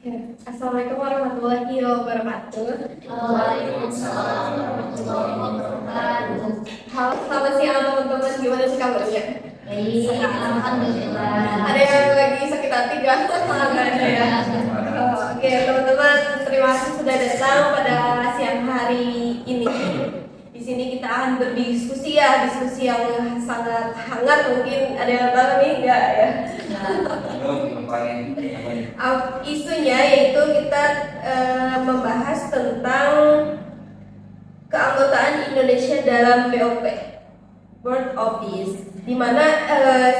Assalamualaikum warahmatullahi wabarakatuh. Waalaikumsalam warahmatullahi wabarakatuh. Halo, selamat siang teman-teman. Gimana sih kabarnya? Baik, alhamdulillah. Ada yang lagi sakit hati gak? Ada ya. Oke teman-teman, terima kasih sudah datang pada siang hari ini. Di sini kita akan berdiskusi ya, diskusi yang sangat hangat. Mungkin ada yang tahu nih enggak ya? Isunya yaitu kita membahas tentang keanggotaan Indonesia dalam BOP, World Office, dimana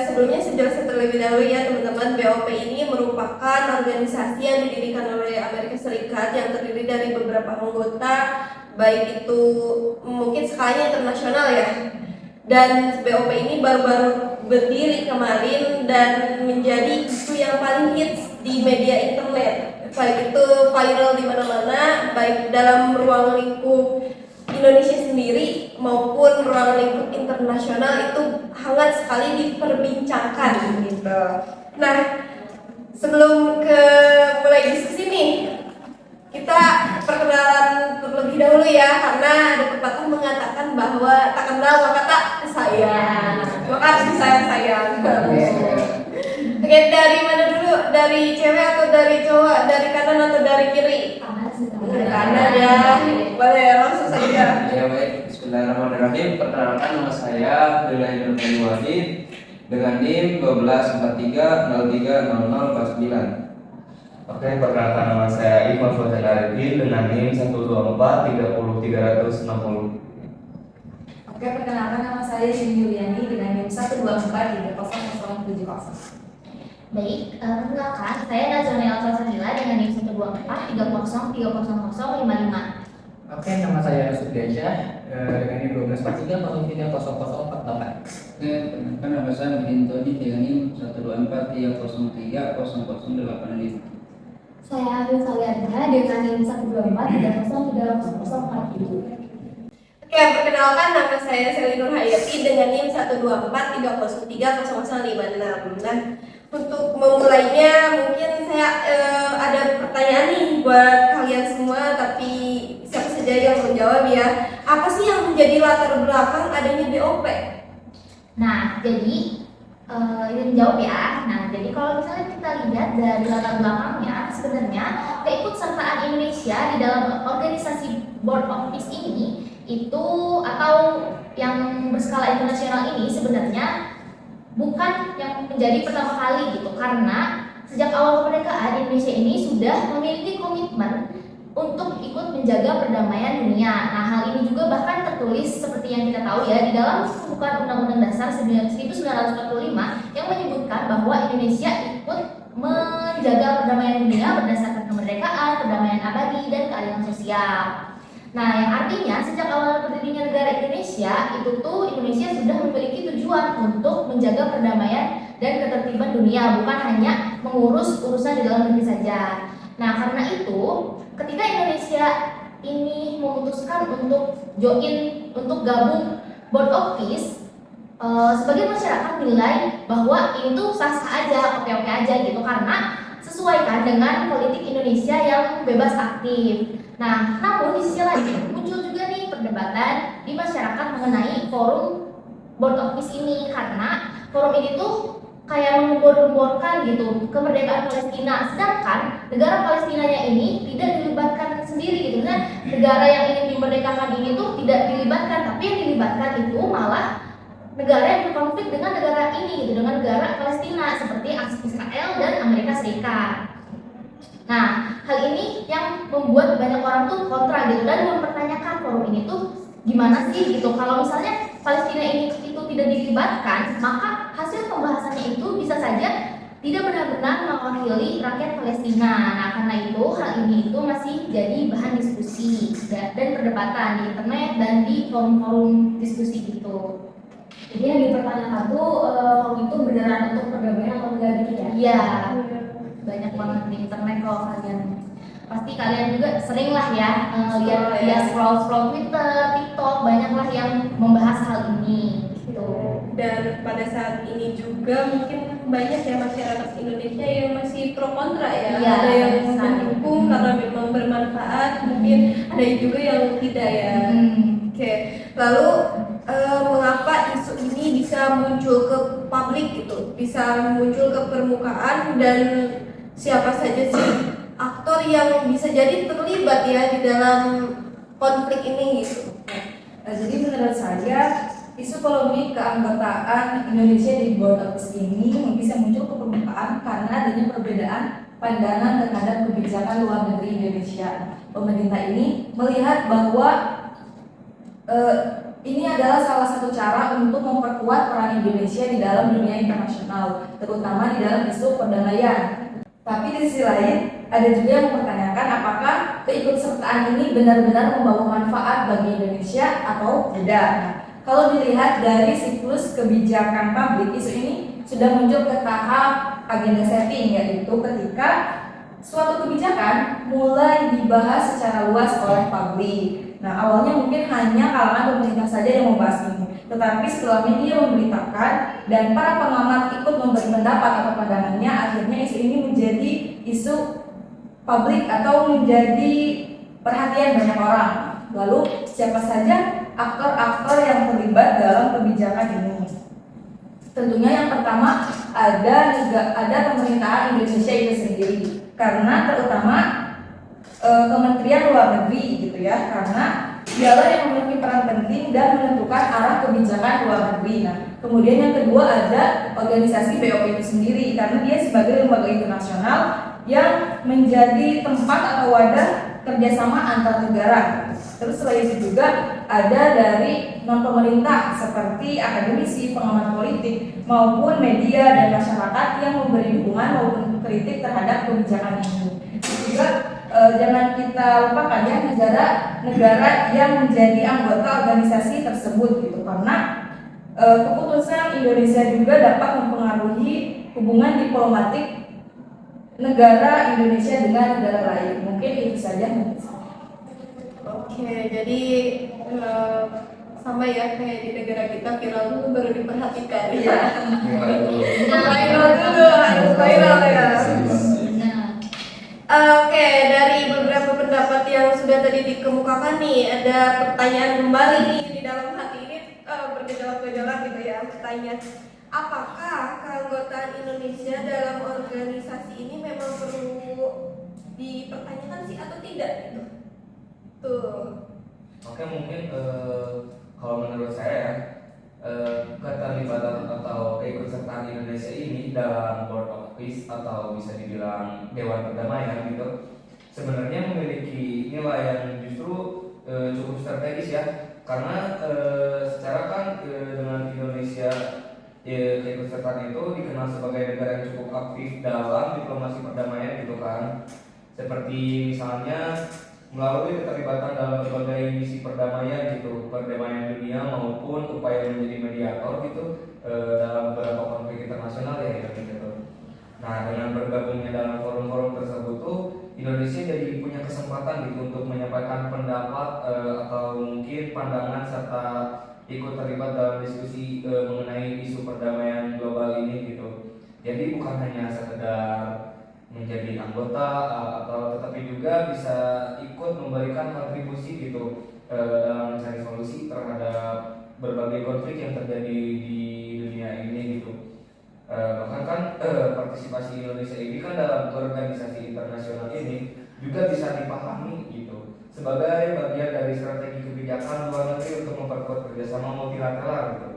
sebelumnya sejelaskan terlebih dahulu ya teman-teman, BOP ini merupakan organisasi yang didirikan oleh Amerika Serikat yang terdiri dari beberapa anggota, baik itu mungkin skalanya internasional ya. Dan BOP ini baru-baru berdiri kemarin dan menjadi isu yang paling hits di media internet, baik itu viral di mana-mana, baik dalam ruang lingkup Indonesia sendiri maupun ruang lingkup internasional itu hangat sekali diperbincangkan gitu. Nah, sebelum ke mulai diskusi nih, kita perkenalan terlebih dahulu ya, karena ada pepatah mengatakan bahwa tak kenal maka tak sayang, maka harus disayang-sayang. Oke, dari mana dulu? Dari cewek atau dari cowok? Dari kanan atau dari kiri? Dari kanan ya. Boleh langsung saja. Ya baik, Bismillahirrahmanirrahim. Perkenalkan nama saya Abdullah Nurul Wahid dengan NIM 1243030049. Oke, perkenalkan nama saya Iqbal Fauzan Arifin dengan NIM 124300360. Oke, perkenalkan nama saya Yuni Yuliani dengan NIM 124300700. Baik, perkenalkan saya Nazrani Al-Salsabila dengan NIM 12430300055. Oke, nama saya Sudiansyah dengan NIM 1243030048. Oke, perkenalkan nama saya Bintoni dengan NIM 124303008. Saya Arif Saliandra dengan NIM 12430300047. Oke, perkenalkan nama saya Selly Nur Hayati dengan NIM 12430030056. Nah, untuk memulainya mungkin saya ada pertanyaan nih buat kalian semua, tapi siapa saja yang menjawab ya. Apa sih yang menjadi latar belakang adanya BOP? Nah, jadi ini menjawab ya. Nah, jadi kalau misalnya kita lihat dari latar belakangnya, sebenarnya keikutsertaan Indonesia di dalam organisasi Board of Peace ini itu atau yang berskala internasional ini sebenarnya bukan yang menjadi pertama kali gitu, karena sejak awal kemerdekaan Indonesia ini sudah memiliki komitmen untuk ikut menjaga perdamaian dunia. Nah, hal ini juga bahkan tertulis seperti yang kita tahu ya di dalam pembukaan Undang-Undang Dasar 1945 yang menyebutkan bahwa Indonesia ikut menjaga perdamaian dunia berdasarkan kemerdekaan, perdamaian abadi, dan keadilan sosial. Nah, yang artinya sejak awal berdirinya negara Indonesia itu tuh Indonesia sudah memiliki tujuan untuk menjaga perdamaian dan ketertiban dunia, bukan hanya mengurus urusan di dalam negeri saja. Nah, karena itu ketika Indonesia ini memutuskan untuk gabung Board of Peace, sebagai masyarakat menilai bahwa ini tuh sah-sah aja, oke-oke aja gitu, karena sesuaikan dengan politik Indonesia yang bebas aktif. Nah, namun di sisi lain muncul juga nih perdebatan di masyarakat mengenai forum Board of Peace ini, karena forum ini tuh kayak menggembor-gemborkan gitu kemerdekaan Palestina, sedangkan negara Palestinanya ini tidak dilibatkan sendiri gitu. Nah, negara yang ingin dimerdekakan ini tuh tidak dilibatkan, tapi yang dilibatkan itu malah negara yang berkonflik dengan negara ini gitu, dengan negara Palestina seperti Israel dan Amerika Serikat. Nah, hal ini yang membuat banyak orang tuh kontra gitu dan mempertanyakan forum ini tuh gimana sih gitu. Kalau misalnya Palestina ini itu tidak dilibatkan, maka hasil pembahasannya itu bisa saja tidak benar-benar mewakili rakyat Palestina. Nah, karena itu hal ini itu masih jadi bahan diskusi dan perdebatan di internet dan di forum-forum diskusi gitu. Jadi yang dipertanyakan tuh forum itu beneran untuk perdamaian atau enggak gitu ya? Iya, banyak banget di internet. Kalau kalian pasti kalian juga sering lah ya lihat ya scroll Twitter, TikTok, banyaklah yang membahas hal ini gitu. Dan pada saat ini juga mungkin banyak ya masyarakat Indonesia yang masih pro kontra ya. Iya, ada yang sangat. ada juga yang tidak ya. Oke, lalu mengapa isu ini bisa muncul ke publik gitu, bisa muncul ke permukaan, dan siapa saja sih aktor yang bisa jadi terlibat ya di dalam konflik ini gitu? Nah, jadi menurut saya isu polemik keanggotaan Indonesia di Board of Peace ini bisa muncul ke permukaan karena adanya perbedaan pandangan terhadap kebijakan luar negeri Indonesia. Pemerintah ini melihat bahwa ini adalah salah satu cara untuk memperkuat peran Indonesia di dalam dunia internasional, terutama di dalam isu perdamaian. Tapi di sisi lain, ada juga yang mempertanyakan apakah keikutsertaan ini benar-benar membawa manfaat bagi Indonesia atau tidak. Nah, kalau dilihat dari siklus kebijakan publik, isu ini sudah muncul ke tahap agenda setting, yaitu ketika suatu kebijakan mulai dibahas secara luas oleh publik. Nah, awalnya mungkin hanya kalangan pemerintah saja yang membahas ini, tetapi setelah media memberitakan dan para pengamat ikut memberi pendapat atau pandangannya, akhirnya isu ini menjadi isu publik atau menjadi perhatian banyak orang. Lalu siapa saja aktor-aktor yang terlibat dalam kebijakan ini? Tentunya yang pertama ada pemerintahan Indonesia itu sendiri, karena terutama Kementerian Luar Negeri gitu ya, karena dialah yang memiliki peran penting dan menentukan arah kebijakan luar negeri. Nah, kemudian yang kedua ada organisasi BOP itu sendiri, karena dia sebagai lembaga internasional yang menjadi tempat atau wadah kerjasama antar negara. Terus selain itu juga ada dari non pemerintah seperti akademisi, pengamat politik maupun media dan masyarakat yang memberi dukungan maupun kritik terhadap kebijakan ini. Juga jangan kita lupakan ya negara yang menjadi anggota organisasi tersebut gitu, karena keputusan Indonesia juga dapat mempengaruhi hubungan diplomatik negara Indonesia dengan negara lain. Mungkin itu saja. Oke, jadi sama ya kayak di negara kita, viral dulu baru diperhatikan. Iya. Viral dulu, harus viral ya. Oke, dari beberapa pendapat yang sudah tadi dikemukakan nih, ada pertanyaan kembali nih di dalam hati ini, bergejolak-gejolak gitu ya. Bertanya, apakah keanggotaan Indonesia dalam organisasi ini memang perlu dipertanyakan sih atau tidak gitu? Tuh. Oke, mungkin kalau menurut saya keterlibatan atau keikutsertaan Indonesia ini dalam Board of Peace atau bisa dibilang Dewan Perdamaian gitu sebenarnya memiliki nilai yang justru cukup strategis ya, karena secara kan dengan Indonesia keikutsertaan itu dikenal sebagai negara yang cukup aktif dalam diplomasi perdamaian gitu kan, seperti misalnya melalui keterlibatan dalam berbagai misi perdamaian gitu, perdamaian dunia maupun upaya menjadi mediator gitu dalam beberapa konflik internasional ya gitu. Nah, dengan bergabungnya dalam forum-forum tersebut tuh Indonesia jadi punya kesempatan gitu untuk menyampaikan pendapat atau mungkin pandangan serta ikut terlibat dalam diskusi mengenai isu perdamaian global ini gitu. Jadi bukan hanya sekedar menjadi anggota atau tetapi juga bisa ikut memberikan kontribusi gitu dalam mencari solusi terhadap berbagai konflik yang terjadi di dunia ini gitu. Bahkan kan partisipasi Indonesia ini kan dalam organisasi internasional ini juga bisa dipahami gitu sebagai bagian dari strategi kebijakan luar negeri untuk memperkuat kerjasama multilateral gitu.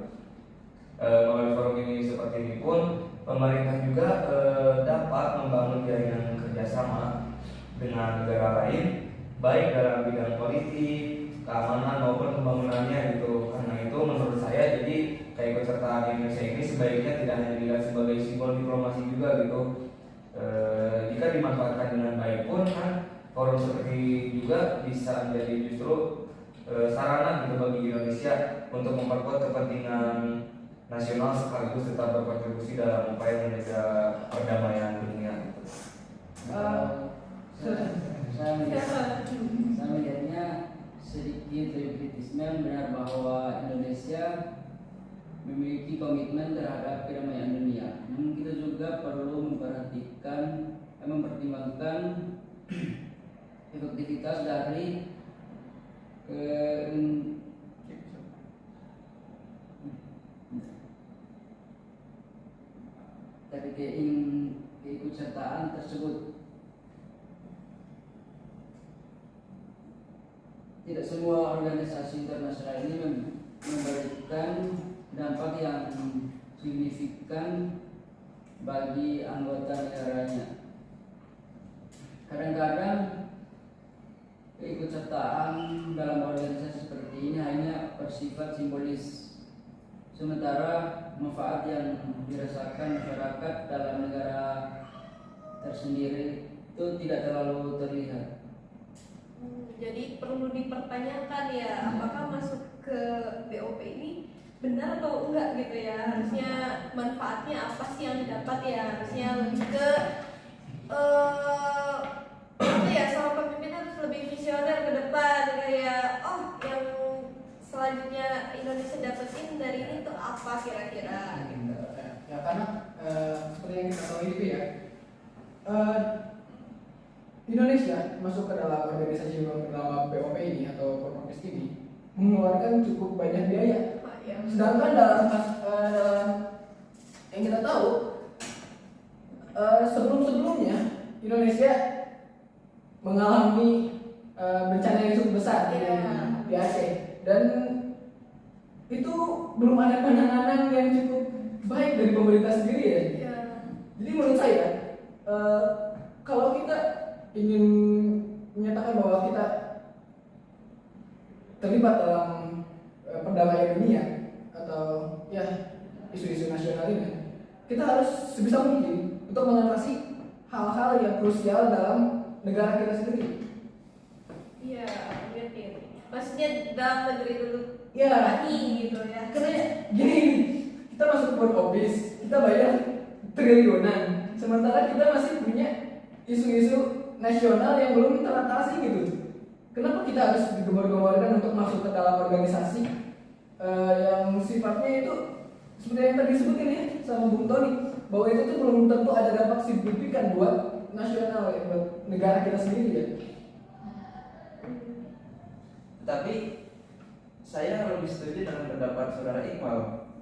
Melalui forum ini seperti ini pun pemerintah juga dapat membangun jaringan kerjasama dengan negara lain, baik dalam bidang politik, keamanan maupun pembangunannya gitu. Karena itu menurut saya jadi keikutsertaan Indonesia ini sebaiknya tidak hanya dilihat sebagai simbol diplomasi juga gitu. Jika dimanfaatkan dengan baik pun kan forum seperti juga bisa menjadi justru sarana gitu bagi Indonesia untuk memperkuat kepentingan nasional sekaligus tetap berkontribusi dalam upaya menjaga perdamaian dunia. Saya melihatnya sedikit lebih kritisnya, benar bahwa Indonesia memiliki komitmen terhadap perdamaian dunia. Namun kita juga perlu mempertimbangkan efektivitas dari ke- dari keikutsertaan tersebut. Tidak semua organisasi internasional ini memberikan dampak yang signifikan bagi anggota negaranya. Kadang-kadang keikutsertaan dalam organisasi seperti ini hanya bersifat simbolis, sementara manfaat yang dirasakan masyarakat dalam negara tersendiri itu tidak terlalu terlihat. Jadi perlu dipertanyakan ya, apakah masuk ke BOP ini benar atau enggak gitu ya. Harusnya manfaatnya apa sih yang didapat ya, harusnya lebih ke apa ya, seorang pemimpin harus lebih visioner ke depan, kayak oh yang selanjutnya Indonesia dapetin dari ini tuh apa kira-kira gitu. Ya karena seperti yang kita tahu itu ya, Indonesia masuk ke dalam organisasi bernama BOP ini atau World Office ini mengeluarkan cukup banyak biaya. Sedangkan dalam yang kita tahu sebelum-sebelumnya Indonesia mengalami bencana yang cukup besar di Aceh, dan itu belum ada penanganan yang cukup baik dari pemerintah sendiri ya. Jadi menurut saya kalau kita ingin menyatakan bahwa kita terlibat dalam perdamaian dunia atau ya isu-isu nasional ini, kita harus sebisa mungkin untuk mengatasi hal-hal yang krusial dalam negara kita sendiri. Iya, ngerti. Maksudnya dalam negeri dulu Ya, gitu ya. karena gini, kita masuk World Office, kita bayar triliunan, sementara kita masih punya isu-isu nasional yang belum teratasi gitu. Kenapa kita harus digembor-gemborkan untuk masuk ke dalam organisasi yang sifatnya itu seperti yang tadi disebutin ya sama Bung Tony, bahwa itu tuh belum tentu ada dampak signifikan buat nasional ya, buat negara kita sendiri ya. Tapi saya lebih setuju dengan pendapat saudara Iqbal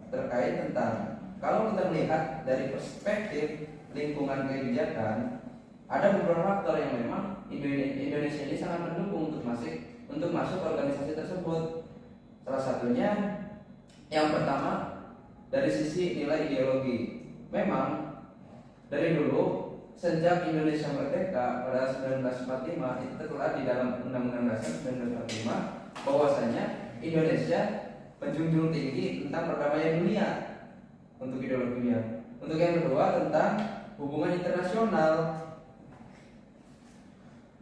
terkait tentang kalau kita melihat dari perspektif lingkungan kebijakan, ada beberapa faktor yang memang Indonesia ini sangat mendukung untuk masuk organisasi tersebut. Salah satunya yang pertama dari sisi nilai ideologi. Memang dari dulu sejak Indonesia merdeka pada 1945 itu telah di dalam Undang-Undang Dasar 1945 bahwasanya Indonesia menjunjung tinggi tentang perdamaian dunia untuk ideologinya. Untuk yang kedua tentang hubungan internasional.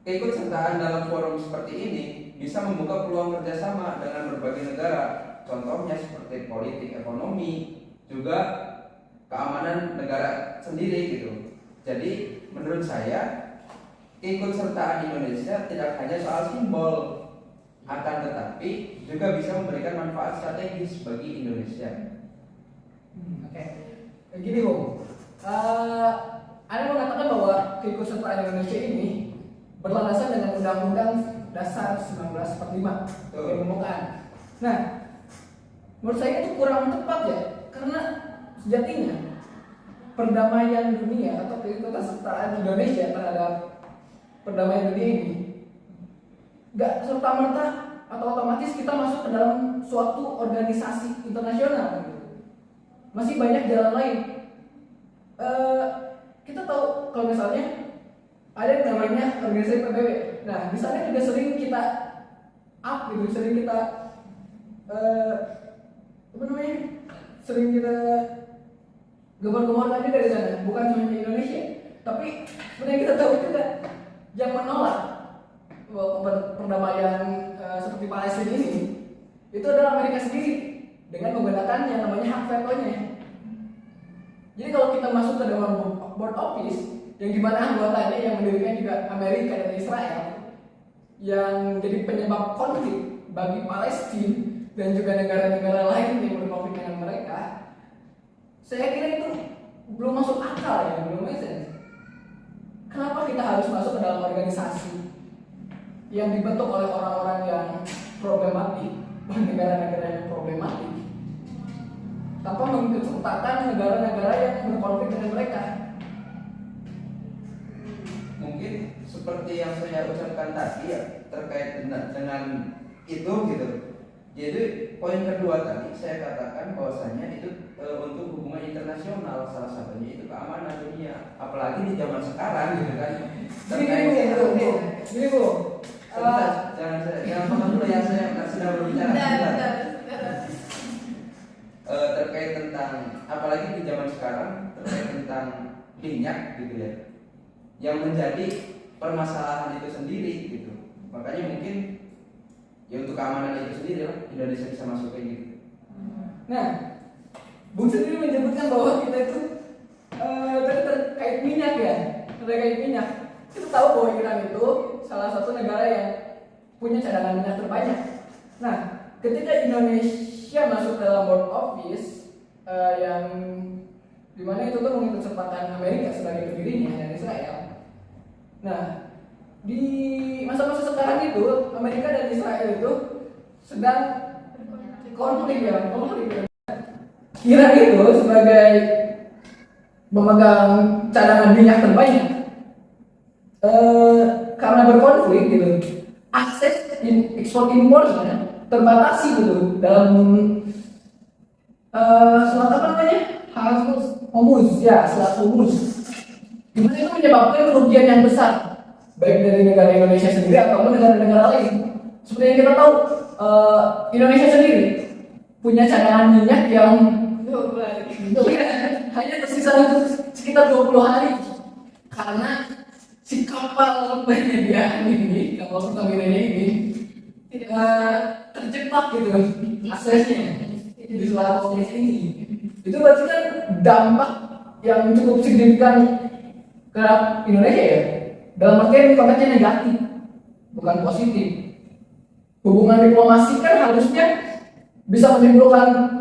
Keikutsertaan dalam forum seperti ini bisa membuka peluang kerjasama dengan berbagai negara. Contohnya seperti politik, ekonomi, juga keamanan negara sendiri gitu. Jadi menurut saya keikutsertaan Indonesia tidak hanya soal simbol, akan tetapi juga bisa memberikan manfaat strategis bagi Indonesia. Oke. Gini Bung, Anda mengatakan bahwa keikutsertaan Indonesia ini berlandasan dengan Undang-Undang Dasar 1945 yang memukat. Nah, menurut saya itu kurang tepat ya, karena sejatinya perdamaian dunia atau keikutsertaan Indonesia terhadap perdamaian dunia ini nggak serta-merta atau otomatis kita masuk ke dalam suatu organisasi internasional gitu. Masih banyak jalan lain. Kita tahu kalau misalnya ada yang namanya organisasi PBB. Nah, di sana juga sering kita sering kita sering kita gemar-gemar aja dari sana. Bukan cuma di Indonesia, tapi sebenarnya kita tahu juga yang menolak perdamaian seperti Palestina ini itu adalah Amerika sendiri dengan menggunakan yang namanya hak vetonya. Jadi kalau kita masuk ke dalam board office yang dimana anggotanya yang mendirikan juga Amerika dan Israel yang jadi penyebab konflik bagi Palestina dan juga negara-negara lain yang berkonflik dengan mereka, saya kira itu belum masuk akal ya, belum make sense. Kenapa kita harus masuk ke dalam organisasi yang dibentuk oleh orang-orang yang problematik, negara-negara yang problematik, tanpa mengikut sertakan negara-negara yang berkonflik dengan mereka. Mungkin seperti yang saya ucapkan tadi ya, terkait dengan itu gitu. Jadi poin kedua tadi saya katakan bahwasanya itu untuk hubungan internasional, salah satunya itu keamanan dunia, apalagi di zaman sekarang gitu kan. Gini bu, Jangan potong dulu ya, saya sedang berbicara. Terkait tentang, apalagi di zaman sekarang, terkait tentang minyak gitu ya, yang menjadi permasalahan itu sendiri gitu. Makanya mungkin ya untuk keamanan itu sendiri lah Indonesia bisa masuk kayak gitu. nah, Bung sendiri menyebutkan bahwa kita itu terkait minyak ya, terkait minyak. Kita tahu bahwa Iran itu salah satu negara yang punya cadangan minyak terbanyak. Nah, ketika Indonesia masuk dalam World Office yang dimana itu tuh mengikut sertakan Amerika sebagai pendirinya dan Israel. Nah, di masa-masa sekarang itu Amerika dan Israel itu sedang konflik. Iran itu sebagai memegang cadangan minyak terbanyak, karena berkonflik gitu, akses ekspor impornya terbatasi gitu dalam selat apa namanya? Hormuz ya, selat Hormuz. Dimana itu menyebabkan kerugian yang besar baik dari negara Indonesia sendiri ataupun negara-negara lain. Seperti yang kita tahu, Indonesia sendiri punya cadangan minyak yang hanya tersisa untuk sekitar 20 hari karena si kapal penyediaan ini, kapal Pertamina ini terjebak gitu aksesnya di Selat Hormuz ini. Itu berarti kan dampak yang cukup signifikan ke Indonesia ya. Dalam artian konteksnya negatif, bukan positif. Hubungan diplomasi kan harusnya bisa menimbulkan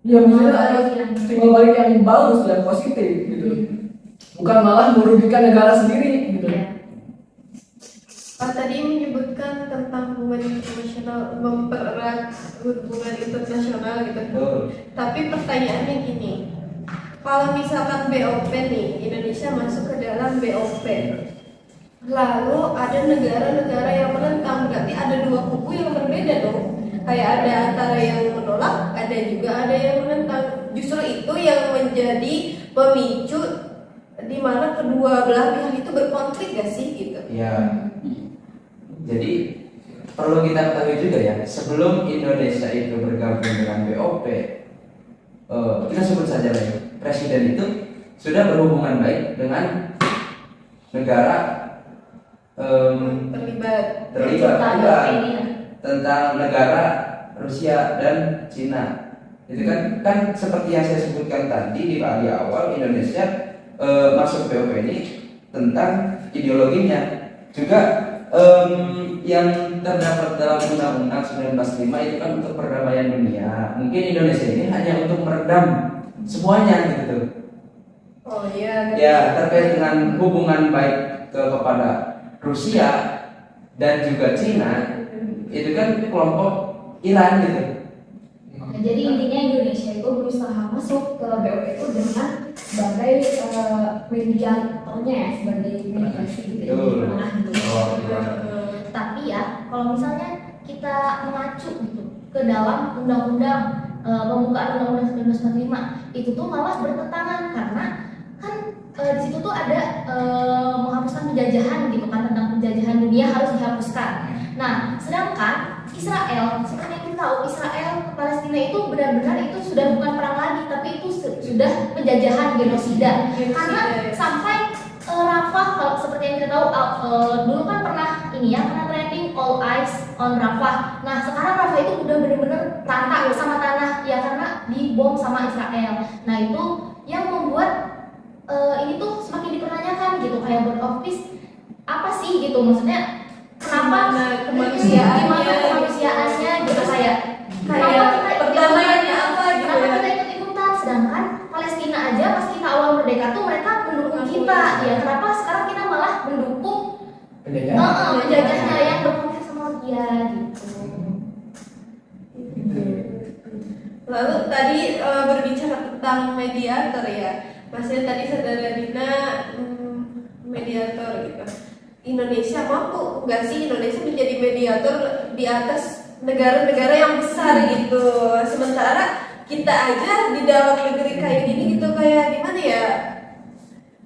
ya misalnya ada timbal balik yang bagus dan positif gitu, bukan malah merugikan negara sendiri gitu. Pak tadi menyebutkan tentang hubungan internasional, mempererat hubungan internasional gitu. Tapi pertanyaannya gini, kalau misalkan BOP nih, Indonesia masuk ke dalam BOP, lalu ada negara-negara yang menentang, berarti ada dua kubu yang berbeda dong. Kayak ada antara yang menolak, ada juga ada yang menentang. Justru itu yang menjadi pemicu di mana kedua belah pihak itu berkonflik gak sih gitu? Ya, jadi perlu kita ketahui juga ya, sebelum Indonesia itu bergabung dengan BOP, kita sebut saja lagi, presiden itu sudah berhubungan baik dengan negara terlibat juga tentang negara Rusia dan Cina. Itu kan seperti yang saya sebutkan tadi di awal, Indonesia masuk BOP ini tentang ideologinya. Juga yang terdapat dalam Undang-Undang 1945 itu kan untuk perdamaian dunia. Mungkin Indonesia ini hanya untuk meredam semuanya gitu. Oh iya. Ya, terkait dengan hubungan baik kepada Rusia dan juga Cina, itu kan kelompok Iran gitu. Nah, jadi intinya Indonesia itu berusaha masuk ke BOP itu dengan sebagai mediatornya ya, sebagai mediasi gitu ya, di tengah gitu. Tapi ya kalau misalnya kita mengacu gitu ke dalam undang-undang pembukaan undang-undang 1945 itu tuh malah bertentangan karena kan di situ tuh ada menghapuskan penjajahan gitu kan, tentang penjajahan dunia harus dihapuskan. Nah, sedangkan Israel, seperti yang kita tahu, Israel ke Palestina itu benar-benar itu sudah bukan perang lagi, tapi itu sudah penjajahan, genosida. Karena sampai Rafah, kalau seperti yang kita tahu, dulu kan pernah ini ya, pernah trending all eyes on Rafah. Nah, sekarang Rafah itu udah benar-benar rata sama tanah ya karena dibom sama Israel. Nah, itu yang membuat ini tuh semakin dipertanyakan gitu, kayak World of Peace apa sih gitu, maksudnya kenapa kemanusiaannya gitu, kayak perdamaiannya apa gitu kenapa ya? kita ikut-ikutan, sedangkan Palestina aja pas kita awal merdeka tuh mereka mendukung kita ya, kenapa sekarang kita malah mendukung Menjajahnya yang berkonflik sama dia gitu. Lalu tadi berbicara tentang mediator ya, maksudnya tadi saudara Dina mediator gitu. Indonesia mampu nggak sih Indonesia menjadi mediator di atas negara-negara yang besar gitu? Sementara kita aja di dalam negeri kayak gini gitu, kayak gimana ya?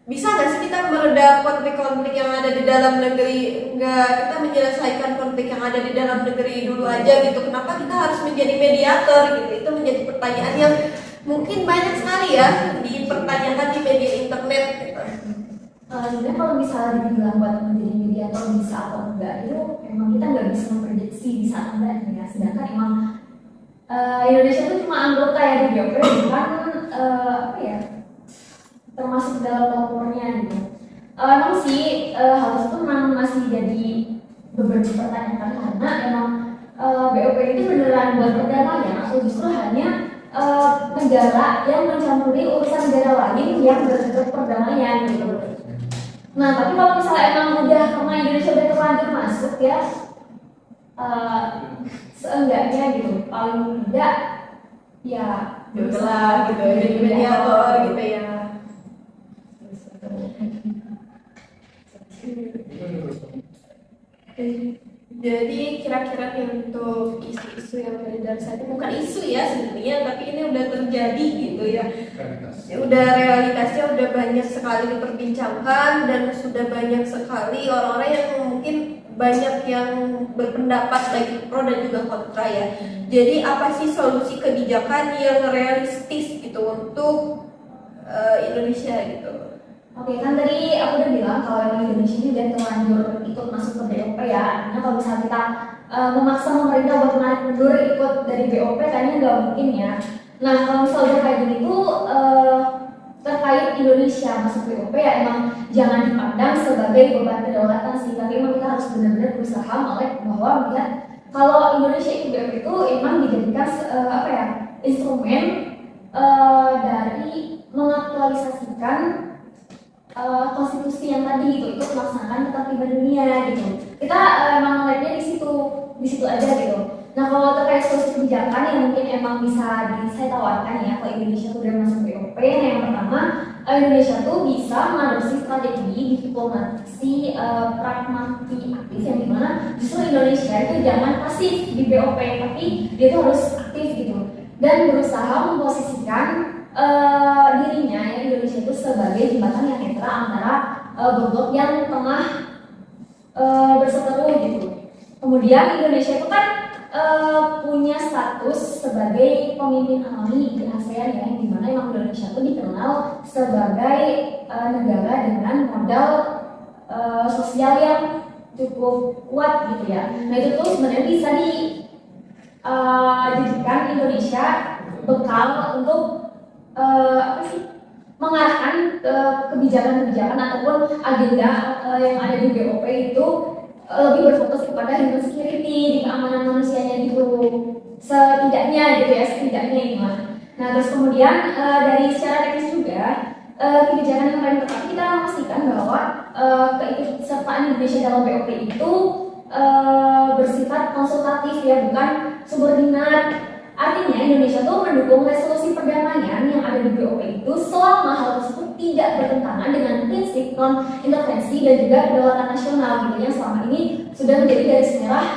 Bisa nggak sih kita meredam konflik-konflik yang ada di dalam negeri? Nggak, kita menyelesaikan konflik yang ada di dalam negeri dulu aja gitu. Kenapa kita harus menjadi mediator gitu? Itu menjadi pertanyaan yang mungkin banyak sekali ya dipertanyakan di media internet gitu. Sebenarnya kalau misalnya dibilang buat menjadi mediator bisa atau enggak, itu emang kita nggak bisa memprediksi bisa atau enggak ya. Sedangkan emang Indonesia itu cuma anggota ya di BOP, bukan apa ya, termasuk dalam lapornya gitu. Emang sih hal itu memang masih jadi beberapa pertanyaan karena emang BOP itu beneran buat perdamaian atau justru hanya negara yang mencampuri urusan negara lain yang berbentuk perdamaian gitu. Nah, tapi kalau misalnya emang udah karena Indonesia udah terlanjur masuk ya, seenggaknya gitu, paling tidak ya Udahlah gitu, jadi mediator gitu ya. Jadi kira-kira nih untuk isu-isu yang beredar saat ini, bukan isu ya sebenarnya, tapi ini udah terjadi gitu ya. Ya udah realitasnya udah banyak sekali diperbincangkan dan sudah banyak sekali orang-orang yang mungkin banyak yang berpendapat baik pro dan juga kontra ya. Jadi apa sih solusi kebijakan yang realistis gitu untuk Indonesia gitu? Oke, kan tadi aku udah bilang kalau emang Indonesia ini udah terlanjur ikut masuk ke BOP ya. Artinya kalau misalnya kita memaksa pemerintah buat menarik mundur ikut dari BOP kayaknya nggak mungkin ya. Nah, kalau misalnya udah kayak gini tuh terkait Indonesia masuk BOP ya emang jangan dipandang sebagai beban kedaulatan sih, tapi emang kita harus benar-benar berusaha melek bahwa melihat kalau Indonesia ikut BOP itu emang dijadikan apa ya, instrumen dari mengaktualisasikan konstitusi yang tadi itu melaksanakan ketertiban dunia gitu. Kita emang ngeliatnya di situ aja gitu. Nah, kalau terkait solusi kebijakan yang mungkin emang bisa saya tawarkan ya kalau Indonesia tuh udah masuk BOP, nah yang pertama Indonesia tuh bisa mengadopsi strategi diplomasi pragmatik aktif yang dimana justru Indonesia itu jangan pasif di BOP tapi dia tuh harus aktif gitu dan berusaha memposisikan dirinya ya Indonesia itu sebagai jembatan yang netral antara blok yang tengah berseteru gitu. Kemudian Indonesia itu kan punya status sebagai pemimpin alami di ASEAN ya, yang dimana emang Indonesia itu dikenal sebagai negara dengan modal sosial yang cukup kuat gitu ya. Nah itu tuh sebenarnya bisa dijadikan Indonesia bekal untuk apa sih, mengarahkan kebijakan-kebijakan ataupun agenda yang ada di BOP itu lebih berfokus kepada human security, di keamanan manusianya gitu, setidaknya gitu ya, setidaknya ini mah. Nah terus kemudian dari secara teknis juga kebijakan yang paling tepat kita memastikan bahwa keikutsertaan Indonesia dalam BOP itu bersifat konsultatif ya, bukan subordinat. Artinya Indonesia tuh mendukung resolusi perdamaian yang ada di BOP itu selama hal tersebut tidak bertentangan dengan prinsip non-intervensi dan juga kedaulatan nasional gitu yang selama ini sudah menjadi garis merah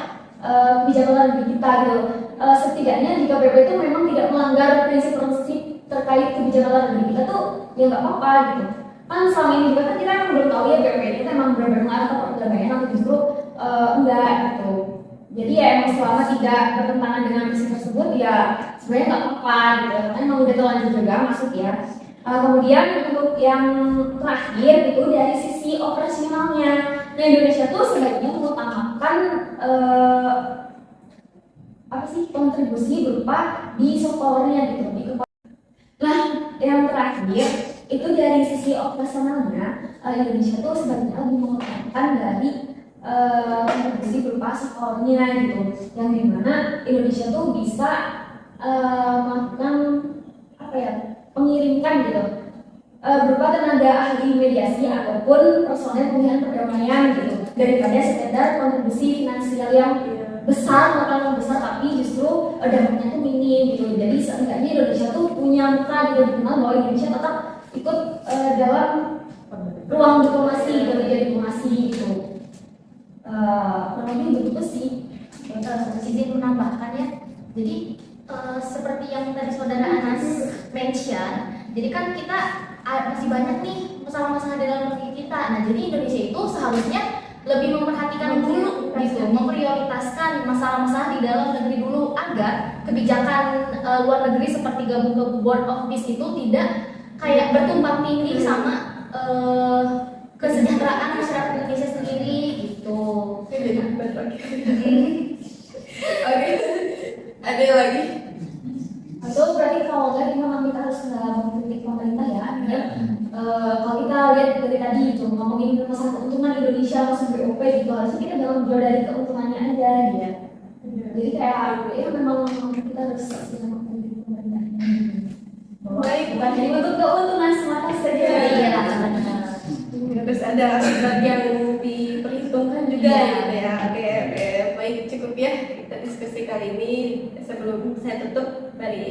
kebijakan luar negeri kita gitu. Setidaknya jika BOP itu memang tidak melanggar prinsip-prinsip terkait kebijakan luar negeri kita tuh ya nggak apa-apa gitu. Kan selama ini juga kan kita memang belum tahu ya BOP itu memang benar-benar mengarah ke perdamaian atau justru enggak gitu. Jadi ya emang selama tidak bertentangan dengan prinsip tersebut ya sebenarnya nggak apa-apa gitu, karena emang udah terlanjur juga masuk ya. Kemudian untuk yang terakhir itu dari sisi operasionalnya, nah Indonesia tuh sebaiknya mengutamakan apa sih kontribusi berupa di sektornya gitu. Nah yang terakhir itu dari sisi operasionalnya Indonesia tuh sebaiknya lebih mengutamakan dari kontribusi berupa sektornya gitu, yang dimana Indonesia tuh bisa melakukan apa ya, mengirimkan gitu berupa tenaga ahli mediasi ataupun personel pemulihan perdamaian gitu daripada sekedar kontribusi finansial yang besar, makanan besar, tapi justru dampaknya tuh minim gitu. Jadi seenggaknya Indonesia tuh punya muka gitu, dikenal bahwa Indonesia tetap ikut dalam ruang diplomasi, kerja diplomasi gitu. Kurang lebih begitu sih. Izin menambahkan ya. Jadi seperti yang tadi saudara Anas mention, jadi kan kita masih banyak nih masalah-masalah di dalam negeri kita. Nah, jadi Indonesia itu seharusnya lebih memperhatikan dulu gitu, memprioritaskan masalah-masalah di dalam negeri dulu agar kebijakan luar negeri seperti gabung ke Board of Peace itu tidak kayak bertumpang tindih sama kesejahteraan masyarakat Indonesia sendiri gitu. Oke, ada yang lagi? Atau berarti kalau enggak memang kita harus mengkritik pemerintah ya. Kalau kita lihat dari tadi itu ngomongin masalah keuntungan Indonesia masuk BOP gitu, harusnya kita jangan jual dari keuntungannya aja ya. Jadi kayak ya memang kita harus mengkritik pemerintahnya. Baik, Bukan hanya untuk keuntungan semata saja. Iya. harus ada aspek yang diperhitungkan juga Iya. gitu ya. Oke, baik, cukup ya kita diskusi kali ini. Sebelum saya tutup,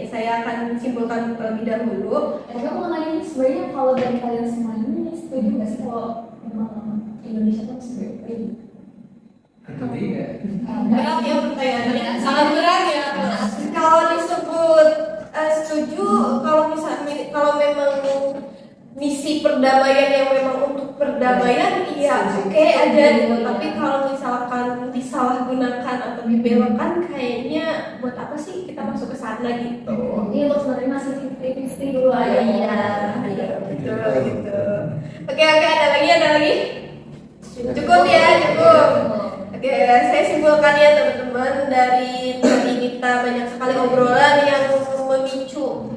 saya akan simpulkan terlebih dahulu. Tapi aku mengenai sebenarnya kalau dari kalian semua ini setuju nggak sih kalau memang Indonesia tuh masuk BOP? Ketiga. Berat ya pertanyaannya, sangat berat ya. Kalau disebut setuju, kalau memang misi perdamaian yang memang untuk perdamaian, iya oke aja gitu. Tapi kalau misalkan disalahgunakan atau dibelokkan, kayaknya buat apa sih kita masuk ke sana gitu? Ini lo sebenarnya masih 50-50 dulu aja. Iya, betul gitu. Oke, ada lagi? Cukup ya, cukup. Oke, saya simpulkan ya teman-teman, dari tadi kita banyak sekali obrolan yang memicu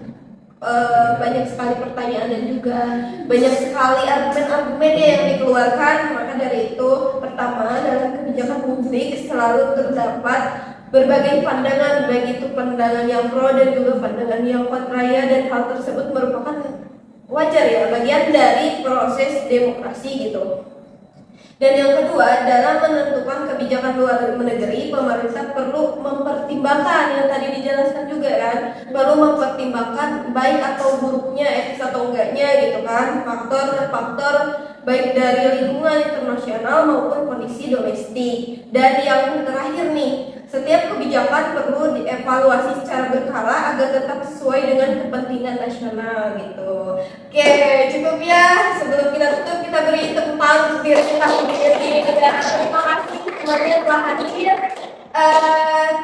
banyak sekali pertanyaan dan juga banyak sekali argumen-argumen yang dikeluarkan. Maka dari itu, pertama, dalam kebijakan publik selalu terdapat berbagai pandangan, baik itu pandangan yang pro dan juga pandangan yang kontra, dan hal tersebut merupakan wajar ya, bagian dari proses demokrasi gitu. Dan yang kedua, dalam menentukan kebijakan luar negeri, pemerintah perlu mempertimbangkan yang tadi dijelaskan juga kan, perlu mempertimbangkan baik atau buruknya, etis atau enggaknya gitu kan, faktor-faktor baik dari lingkungan internasional maupun kondisi domestik. Dan yang terakhir nih, setiap kebijakan perlu dievaluasi secara berkala agar tetap sesuai dengan kepentingan nasional gitu. Oke, cukup ya. Sebelum kita tutup, kita beri tepuk tangan untuk diri kita sendiri. Terima kasih semuanya telah hadir.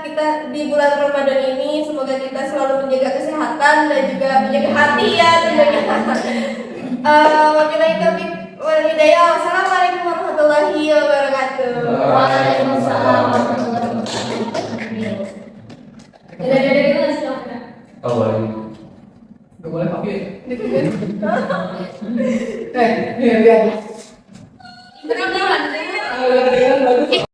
Kita di bulan Ramadan ini, semoga kita selalu menjaga kesehatan dan juga menjaga hati ya tentunya. Wabillahi taufiq wal hidayah. Wassalamualaikum warahmatullahi wabarakatuh. Waalaikumsalam warahmatullahi wabarakatuh. Dadah itu nggak sih? Oh, boleh. Gak boleh pakai. Lihat. Benar-benar. Bagus.